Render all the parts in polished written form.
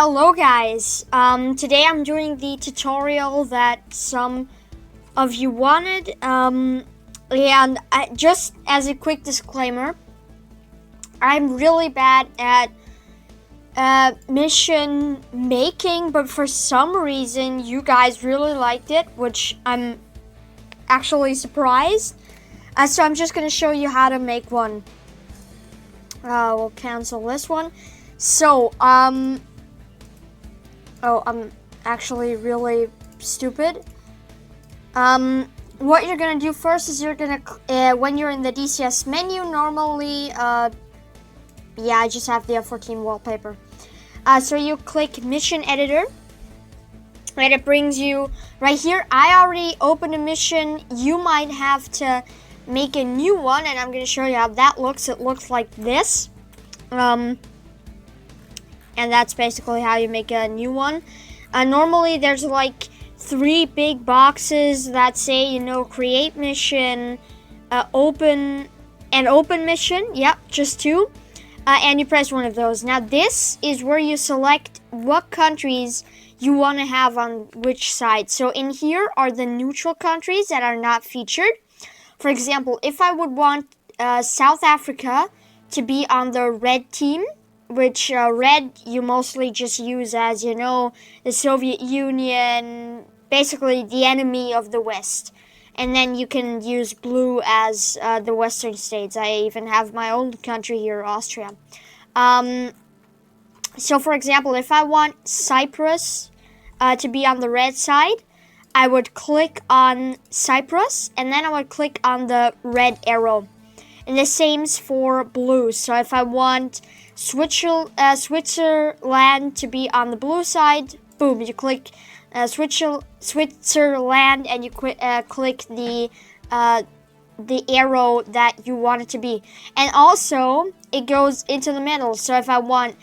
Hello guys, today I'm doing the tutorial that some of you wanted, and just as a quick disclaimer, I'm really bad at mission making, but for some reason you guys really liked it, which I'm actually surprised. So I'm just gonna show you how to make one. We'll cancel this one. So, oh, I'm actually really stupid. What you're gonna do first is you're gonna, when you're in the DCS menu, normally, yeah, I just have the F14 wallpaper. So you click Mission Editor, and it brings you right here. I already opened a mission. You might have to make a new one, and I'm gonna show you how that looks. It looks like this. And that's basically how you make a new one. Normally there's like 3 big boxes that say, create mission, open mission. Yep, just 2. And you press one of those. Now this is where you select what countries you want to have on which side. So in here are the neutral countries that are not featured. For example, if I would want South Africa to be on the red team, which red you mostly just use as, the Soviet Union, basically the enemy of the West. And then you can use blue as the Western states. I even have my own country here, Austria. So for example, if I want Cyprus to be on the red side, I would click on Cyprus, and then I would click on the red arrow. And the same's for blue. So if I want Switzerland to be on the blue side, boom, you click Switzerland, and you click the arrow that you want it to be. And also, it goes into the middle. So if I want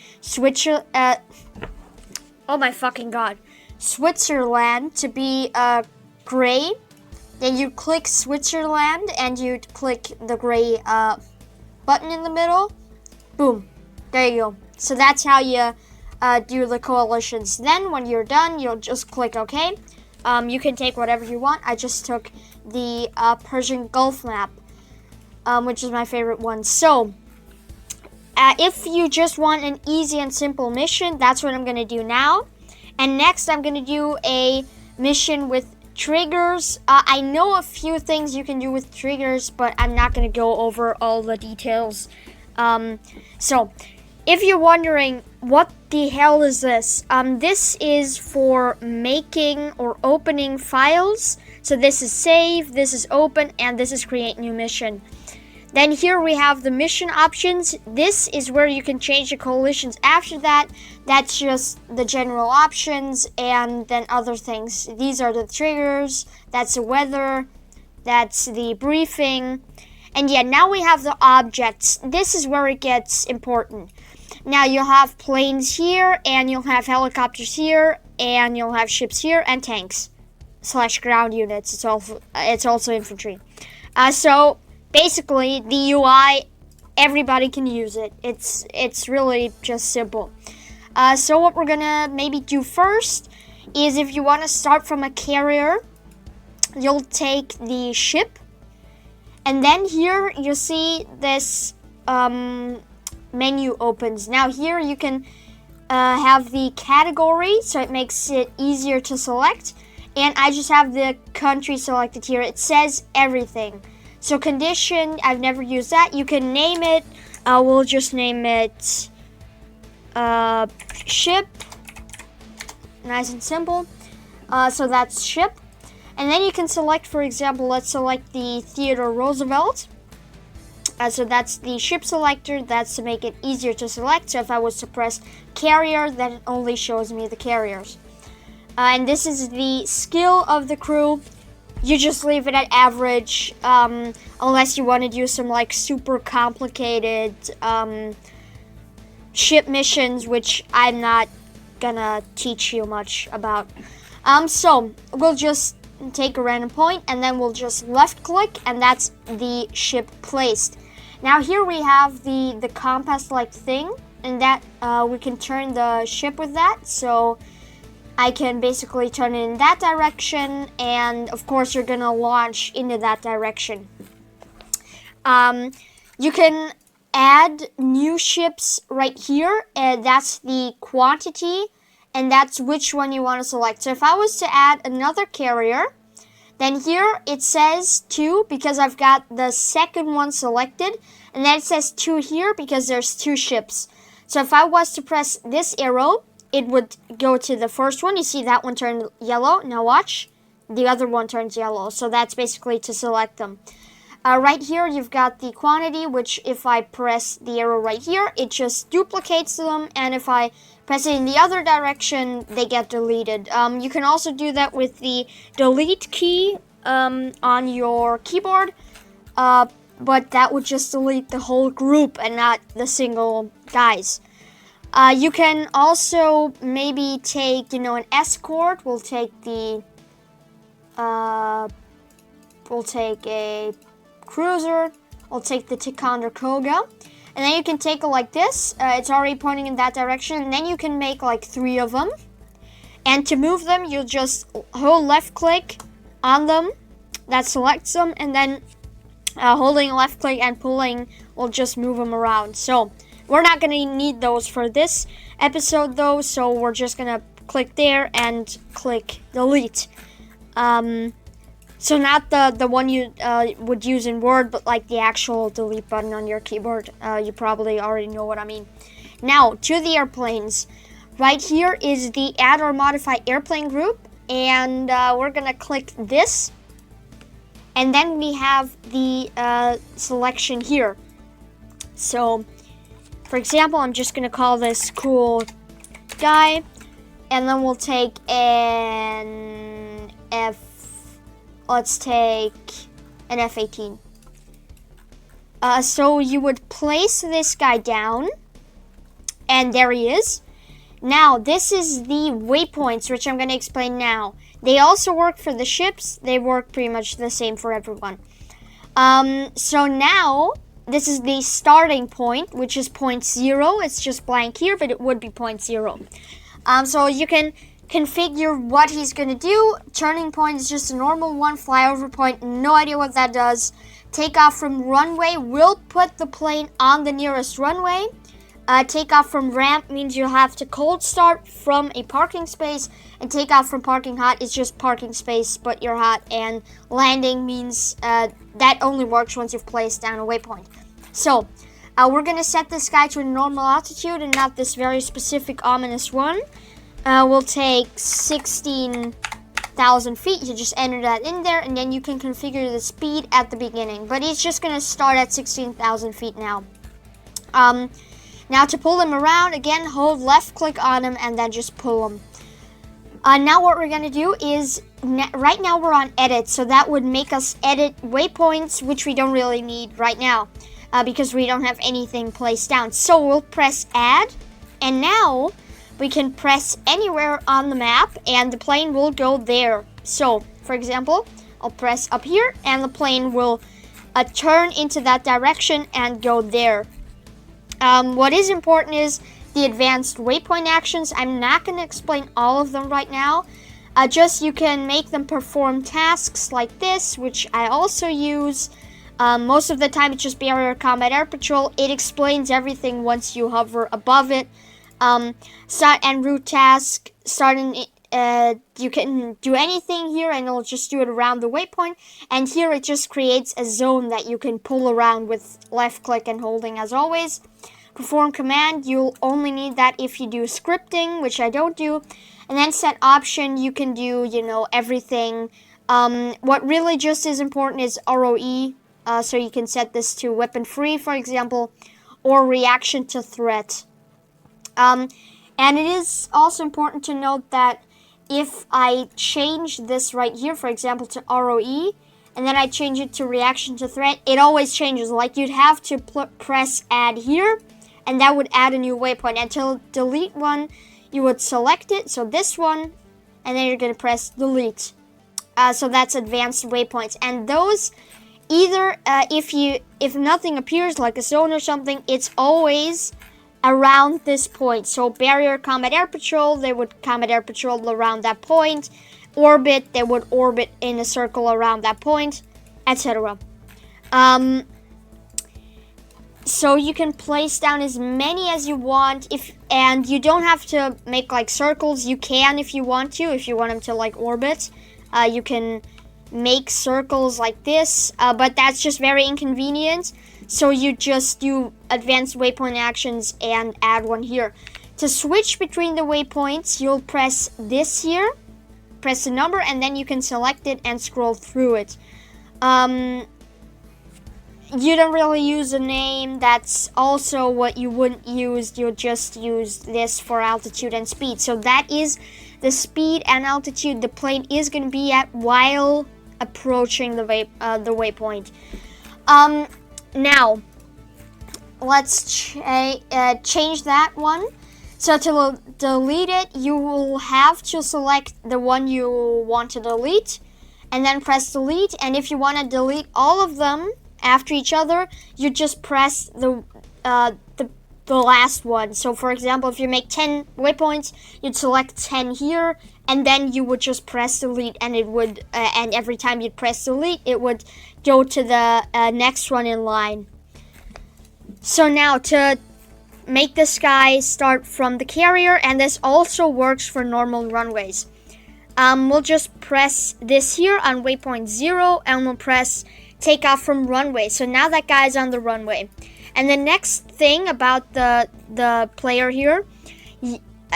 oh my fucking god, Switzerland to be gray, then you click Switzerland and you click the gray button in the middle. Boom. There you go. So that's how you do the coalitions. Then when you're done, you'll just click OK. You can take whatever you want. I just took the Persian Gulf map, which is my favorite one. So if you just want an easy and simple mission, that's what I'm going to do now. And next, I'm going to do a mission with triggers. I know a few things you can do with triggers, but I'm not going to go over all the details. So, if you're wondering, what the hell is this? This is for making or opening files. So this is save, this is open, and this is create new mission. Then here we have the mission options. This is where you can change the coalitions after that. That's just the general options and then other things. These are the triggers, that's the weather, that's the briefing. And yeah, now we have the objects. This is where it gets important. Now you'll have planes here, and you'll have helicopters here, and you'll have ships here, and tanks / ground units. It's also infantry. So basically, the UI, everybody can use it. It's really just simple. So what we're gonna maybe do first is, if you want to start from a carrier, you'll take the ship, and then here you see this menu opens. Now here you can have the category, so it makes it easier to select, and I just have the country selected here. It says everything. So condition, I've never used that. You can name it. We'll just name it ship. Nice and simple. So that's ship. And then you can select, for example, let's select the Theodore Roosevelt. So that's the ship selector. That's to make it easier to select. So if I was to press carrier, then it only shows me the carriers. And this is the skill of the crew. You just leave it at average, unless you want to do some like super complicated ship missions, which I'm not gonna teach you much about. So we'll just take a random point, and then we'll just left click, and that's the ship placed. Now here we have the compass like thing. and that we can turn the ship with that. So I can basically turn it in that direction, and of course you're gonna launch into that direction. You can add new ships right here, and that's the quantity, and that's which one you want to select. So if I was to add another carrier, then here it says 2 because I've got the second one selected, and then it says 2 here because there's 2 ships. So if I was to press this arrow, it would go to the first one. You see that one turned yellow. Now watch, the other one turns yellow. So that's basically to select them. Right here, you've got the quantity, which if I press the arrow right here, it just duplicates them. And if I press it in the other direction, they get deleted. You can also do that with the delete key on your keyboard. But that would just delete the whole group and not the single guys. You can also maybe take, an escort. We'll take a cruiser. I'll take the Ticonderoga, and then you can take it like this. It's already pointing in that direction, and then you can make like 3 of them. And to move them, you'll just hold left click on them. That selects them, and then holding left click and pulling will just move them around. So we're not going to need those for this episode though, so we're just going to click there and click delete. So not the one you would use in Word, but like the actual delete button on your keyboard. You probably already know what I mean. Now, to the airplanes. Right here is the add or modify airplane group, and we're going to click this. And then we have the selection here. So, for example, I'm just going to call this cool guy, and then we'll take an let's take an F-18. So you would place this guy down, and there he is. Now, this is the waypoints, which I'm going to explain now. They also work for the ships. They work pretty much the same for everyone. So now, this is the starting point, which is point 0. It's just blank here, but it would be point 0. So you can configure what he's going to do. Turning point is just a normal one. Flyover point, no idea what that does. Takeoff from runway will put the plane on the nearest runway. Takeoff from ramp means you'll have to cold start from a parking space. And takeoff from parking hot is just parking space, but you're hot. And landing means that only works once you've placed down a waypoint. So we're going to set this guy to a normal altitude and not this very specific ominous one. We'll take 16,000 feet. You just enter that in there, and then you can configure the speed at the beginning. But he's just going to start at 16,000 feet now. Now to pull him around, again, hold left click on him and then just pull him. Now what we're going to do is, right now we're on edit, so that would make us edit waypoints, which we don't really need right now because we don't have anything placed down. So we'll press add, and now we can press anywhere on the map and the plane will go there. So, for example, I'll press up here and the plane will turn into that direction and go there. What is important is the advanced waypoint actions. I'm not going to explain all of them right now. Just you can make them perform tasks like this, which I also use. Most of the time it's just barrier combat air patrol. It explains everything once you hover above it. Start and route task, you can do anything here and it'll just do it around the waypoint, and here it just creates a zone that you can pull around with left click and holding as always. Perform command, you'll only need that if you do scripting, which I don't do. And then set option, you can do, everything. What really just is important is ROE, so you can set this to weapon free, for example, or reaction to threat. And it is also important to note that if I change this right here, for example, to ROE, and then I change it to reaction to threat, it always changes. Like, you'd have to press add here, and that would add a new waypoint. And to delete one, you would select it, so this one, and then you're going to press delete. So that's advanced waypoints. And those, either if nothing appears, like a zone or something, it's always around this point. So barrier combat air patrol, they would combat air patrol around that point. Orbit, they would orbit in a circle around that point, etc. So you can place down as many as you want, and you don't have to make like circles. You can if you want them to like orbit. You can make circles like this, but that's just very inconvenient. So you just do advanced waypoint actions and add one here. To switch between the waypoints, you'll press this here, press the number, and then you can select it and scroll through it. You don't really use a name. That's also what you wouldn't use. You'll just use this for altitude and speed. So that is the speed and altitude the plane is going to be at while approaching the waypoint. Now, let's change that one. So to delete it, you will have to select the one you want to delete, and then press delete. And if you want to delete all of them after each other, you just press the last one. So for example, if you make 10 waypoints, you'd select 10 here, and then you would just press delete, and it would and every time you'd press delete, it would go to the next one in line. So now to make the sky start from the carrier, and this also works for normal runways. We'll just press this here on waypoint 0, and we'll press take off from runway. So now that guy's on the runway. And the next thing about the player here,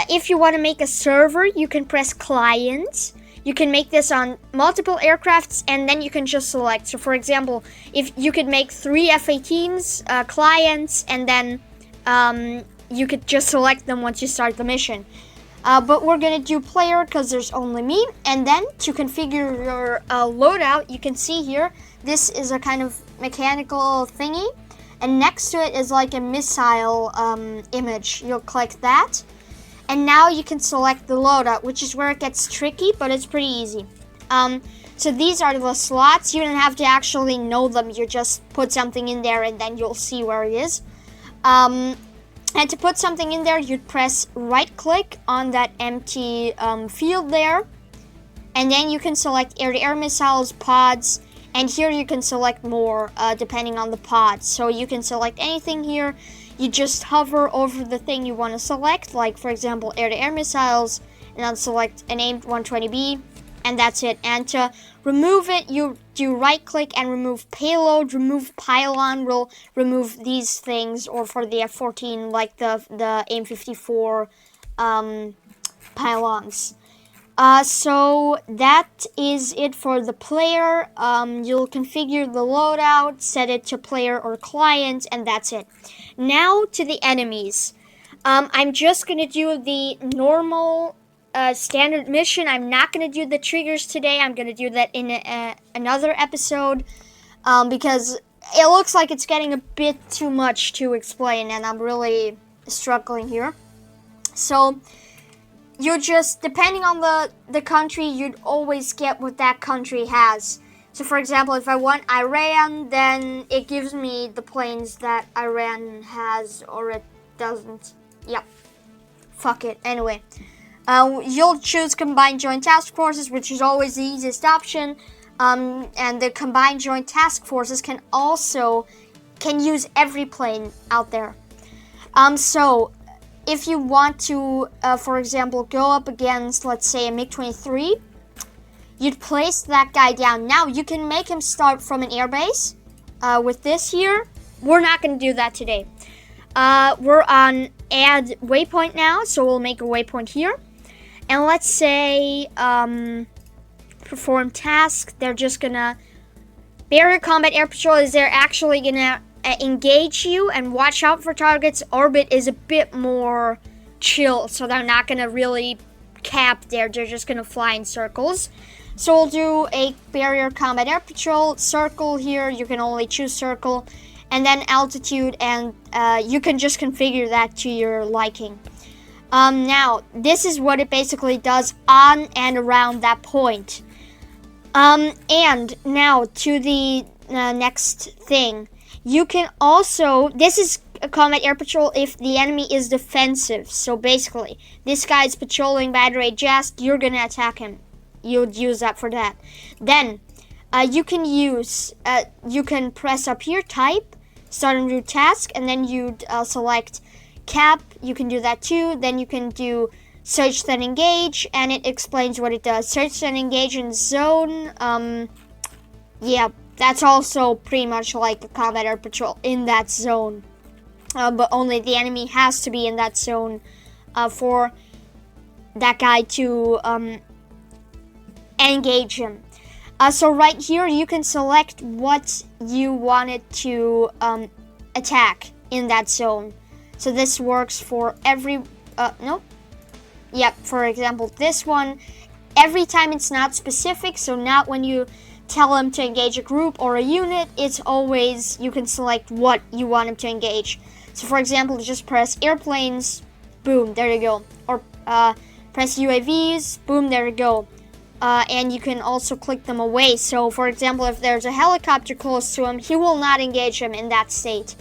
if you want to make a server, you can press client. You can make this on multiple aircrafts, and then you can just select. So for example, if you could make 3 F-18s clients, and then you could just select them once you start the mission. But we're gonna do player because there's only me. And then to configure your loadout, you can see here, this is a kind of mechanical thingy, and next to it is like a missile image. You'll click that, and now you can select the loadout, which is where it gets tricky, but it's pretty easy. So these are the slots. You don't have to actually know them. You just put something in there, and then you'll see where it is. And to put something in there, you'd press right-click on that empty field there, and then you can select air-to-air missiles, pods, and here you can select more depending on the pod. So you can select anything here. You just hover over the thing you want to select, like for example air-to-air missiles, and then select an aimed 120B, and that's it. And to remove it, you do right-click and remove payload. Remove pylon will remove these things, or for the F-14, like the AIM-54 pylons. So that is it for the player. You'll configure the loadout, set it to player or client, and that's it. Now to the enemies. I'm just going to do the normal standard mission. I'm not going to do the triggers today. I'm going to do that in another episode because it looks like it's getting a bit too much to explain, and I'm really struggling here. So you just, depending on the country, you'd always get what that country has. So for example, if I want Iran, then it gives me the planes that Iran has, or it doesn't. Yep. Fuck it. Anyway. You'll choose Combined Joint Task Forces, which is always the easiest option. And the Combined Joint Task Forces can use every plane out there. So if you want to, for example, go up against, let's say, a MiG-23, you'd place that guy down. Now, you can make him start from an airbase with this here. We're not going to do that today. We're on add waypoint now, so we'll make a waypoint here. And let's say perform task. They're just going to, barrier combat air patrol is they're actually going to engage you and watch out for targets. Orbit is a bit more chill, so they're not going to really cap there. They're just going to fly in circles. So we'll do a barrier combat air patrol circle here. You can only choose circle, and then altitude, and you can just configure that to your liking. Now, this is what it basically does on and around that point. And now to the next thing. You can also, this is a combat air patrol if the enemy is defensive. So basically, this guy is patrolling battery Jask, you're gonna attack him. You'd use that for that. Then, you can press up here, type, start a new task, and then you'd select cap. You can do that too. Then you can do search then engage, and it explains what it does. Search then engage in zone. Yeah, that's also pretty much like a combat air patrol in that zone. But only the enemy has to be in that zone for that guy to engage him. So right here you can select what you wanted to attack in that zone. So this works for every, nope. Yep, for example, this one, every time it's not specific, so not when you tell him to engage a group or a unit, it's always, you can select what you want him to engage. So for example, just press airplanes, boom, there you go. Or press UAVs, boom, there you go. And you can also click them away. So for example, if there's a helicopter close to him, he will not engage him in that state.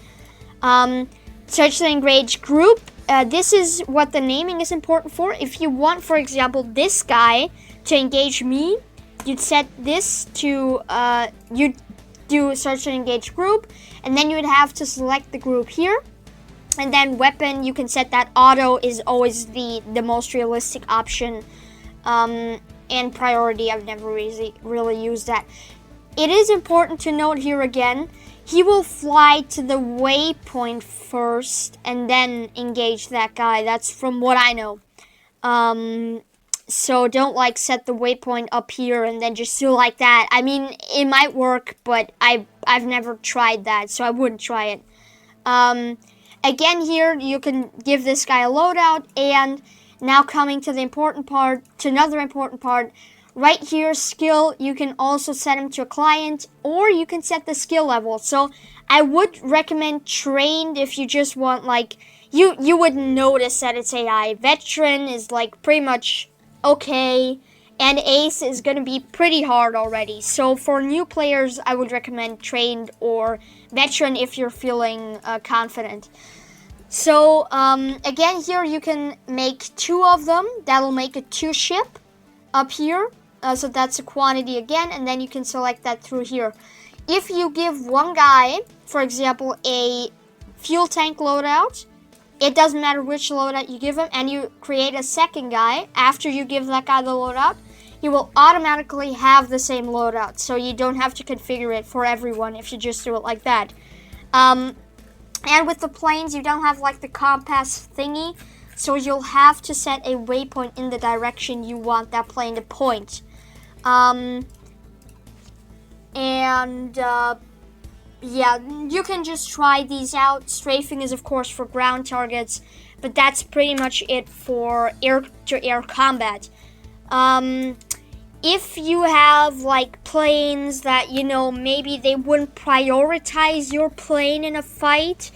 Search the engage group. This is what the naming is important for. If you want, for example, this guy to engage me, you'd set this to, you'd do search and engage group, and then you would have to select the group here. And then weapon, you can set that auto is always the most realistic option. And priority, I've never really used that. It is important to note here again, he will fly to the waypoint first and then engage that guy. That's from what I know. So don't like set the waypoint up here and then just do like that. I mean, it might work, but I've never tried that, so I wouldn't try it. Again here, you can give this guy a loadout, and now coming to the important part, to another important part, right here, skill, you can also set him to a client, or you can set the skill level. So I would recommend trained if you just want, like, you would notice that it's AI. Veteran is like pretty much okay, and ace is going to be pretty hard already. So for new players, I would recommend trained or veteran if you're feeling confident. So again, here you can make 2 of them. That'll make a 2 ship up here. So that's a quantity again, and then you can select that through here. If you give one guy, for example, a fuel tank loadout, it doesn't matter which loadout you give him, and you create a second guy after you give that guy the loadout, he will automatically have the same loadout. So you don't have to configure it for everyone if you just do it like that. And with the planes, you don't have like the compass thingy, so you'll have to set a waypoint in the direction you want that plane to point. Yeah, you can just try these out. Strafing is of course for ground targets, but that's pretty much it for air-to-air combat. If you have like planes that, you know, maybe they wouldn't prioritize your plane in a fight,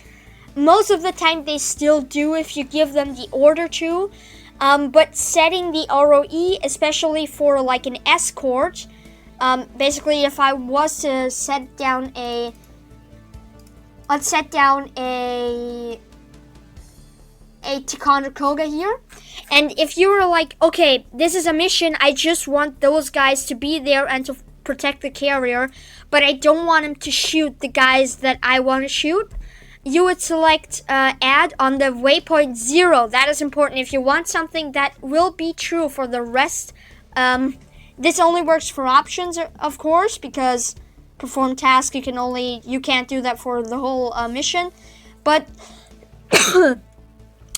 most of the time they still do if you give them the order to. But setting the ROE, especially for like an escort, basically if I was to set down a, let's set down a Ticonderoga here, and if you were like, okay, this is a mission, I just want those guys to be there and to protect the carrier, but I don't want them to shoot the guys that I want to shoot, you would select add on the waypoint 0. That is important if you want something that will be true for the rest. This only works for options, of course, because perform task, you can't do that for the whole mission, but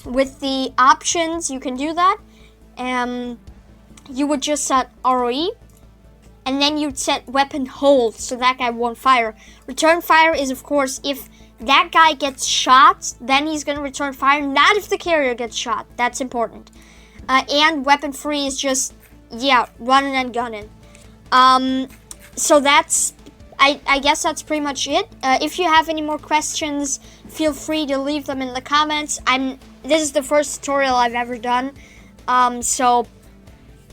with the options you can do that. You would just set ROE, and then you'd set weapon hold, so that guy won't fire. Return fire is of course if that guy gets shot, then he's going to return fire, not if the carrier gets shot. That's important. And weapon free is just, yeah, running and gunning. So that's, I guess that's pretty much it. If you have any more questions, feel free to leave them in the comments. This is the first tutorial I've ever done. So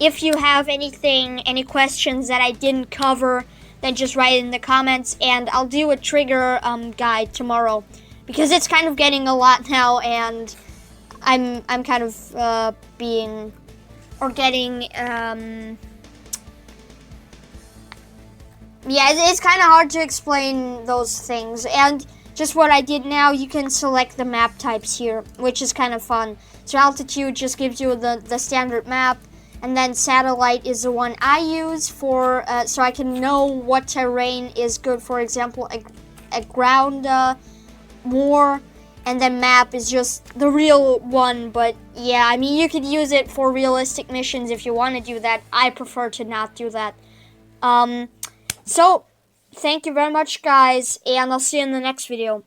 if you have any questions that I didn't cover, then just write it in the comments, and I'll do a trigger guide tomorrow. because it's kind of getting a lot now, and I'm kind of getting yeah, it's kind of hard to explain those things. And just what I did now, you can select the map types here, which is kind of fun. So altitude just gives you the standard map, and then satellite is the one I use for so I can know what terrain is good. For example, a ground war, and then map is just the real one. But yeah, I mean, you could use it for realistic missions if you want to do that. I prefer to not do that. So thank you very much, guys, and I'll see you in the next video.